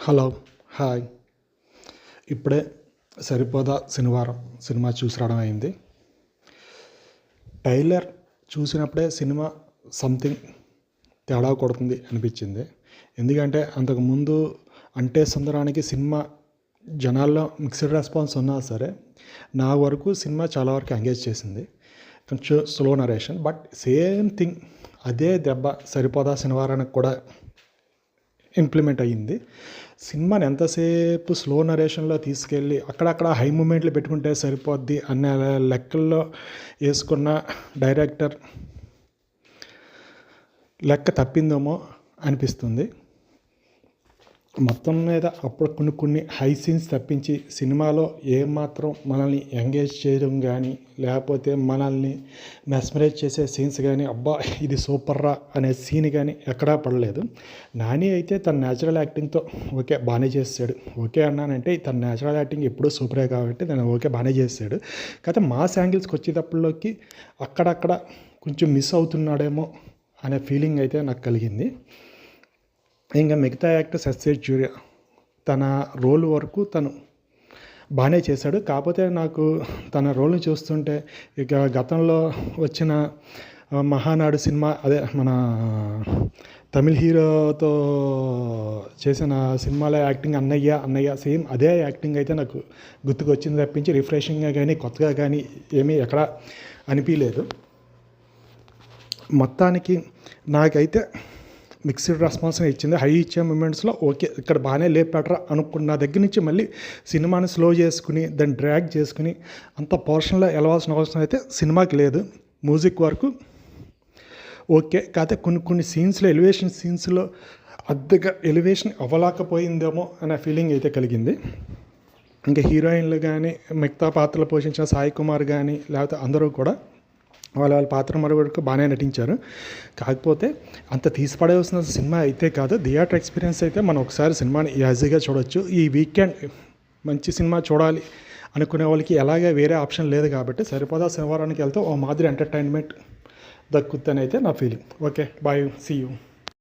Hello, hi. ఇప్పుడే సరిపోదా శనివారం cinema చూసి రావడం అయింది. ట్రైలర్ చూసినప్పుడే సినిమా సంథింగ్ తేడా కొడుతుంది అనిపించింది. ఎందుకంటే అంతకుముందు అంటే సుందరానికి సినిమా జనాల్లో మిక్స్డ్ రెస్పాన్స్ ఉన్నా సరే నా వరకు సినిమా చాలా వరకు ఎంగేజ్ చేసింది. కొంచెం slow narration, but same thing అదే దెబ్బ సరిపోదా శనివారానికి కూడా ఇంప్లిమెంట్ అయ్యింది. సినిమాని ఎంతసేపు స్లో నరేషన్లో తీసుకెళ్ళి అక్కడక్కడ హై మూమెంట్లు పెట్టుకుంటే సరిపోద్ది అనే లెక్కల్లో వేసుకున్న డైరెక్టర్ లెక్క తప్పిందేమో అనిపిస్తుంది. మొత్తం మీద అప్పుడు కొన్ని హై సీన్స్ తప్పించి సినిమాలో ఏమాత్రం మనల్ని ఎంగేజ్ చేయడం కానీ లేకపోతే మనల్ని మెస్మరైజ్ చేసే సీన్స్ కానీ అబ్బా ఇది సూపర్ రా అనే సీన్ కానీ ఎక్కడా పడలేదు. నాని అయితే తన న్యాచురల్ యాక్టింగ్తో ఓకే బాగానే చేస్తాడు. ఓకే అన్నానంటే తన న్యాచురల్ యాక్టింగ్ ఎప్పుడూ సూపరే కాబట్టి తను ఓకే బాగానే చేస్తాడు. కాకపోతే మాస్ యాంగిల్స్కి వచ్చేటప్పటిలోకి అక్కడక్కడ కొంచెం మిస్ అవుతున్నాడేమో అనే ఫీలింగ్ అయితే నాకు కలిగింది. ఇంకా మిగతా యాక్టర్స్ ఎస్ఏ సూర్య తన రోల్ వరకు తను బాగానే చేశాడు. కాకపోతే నాకు తన రోల్ని చూస్తుంటే ఇక గతంలో వచ్చిన మహానాడు సినిమా అదే మన తమిళ్ హీరోతో చేసిన సినిమాలో యాక్టింగ్ అన్నయ్య సేమ్ అదే యాక్టింగ్ అయితే నాకు గుర్తుకొచ్చింది తప్పించి రిఫ్రెషింగ్గా కానీ కొత్తగా కానీ ఏమీ ఎక్కడ అనిపించలేదు. మొత్తానికి నాకైతే మిక్స్డ్ రెస్పాన్స్ ఇచ్చింది. హై ఇచ్చే మూమెంట్స్లో ఓకే ఇక్కడ బాగానే లేపాడరా అనుకున్న దగ్గర నుంచి మళ్ళీ సినిమాని స్లో చేసుకుని దాన్ని డ్రాగ్ చేసుకుని అంత పోర్షన్లో వెళ్ళవలసిన అవసరం అయితే సినిమాకి లేదు. మ్యూజిక్ వరకు ఓకే, కాకపోతే కొన్ని సీన్స్లో ఎలివేషన్ సీన్స్లో అద్దెగా ఎలివేషన్ అవ్వలేకపోయిందేమో అనే ఫీలింగ్ అయితే కలిగింది. ఇంకా హీరోయిన్లు కానీ మిగతా పాత్రలు పోషించిన సాయి కుమార్ కానీ లేకపోతే అందరూ కూడా వాళ్ళ పాత్ర వరకు బాగానే నటించారు. కాకపోతే అంత తీసిపడేసిన సినిమా అయితే కాదు. థియేటర్ ఎక్స్పీరియన్స్ అయితే మనం ఒకసారి సినిమాని ఈజీగా చూడొచ్చు. ఈ వీకెండ్ మంచి సినిమా చూడాలి అనుకునే వాళ్ళకి ఎలాగే వేరే ఆప్షన్ లేదు కాబట్టి సరిపోదా శనివారానికి వెళ్తే ఓ మాదిరి ఎంటర్టైన్మెంట్ దక్కుతుందని అయితే నా feeling. Okay, bye, see you.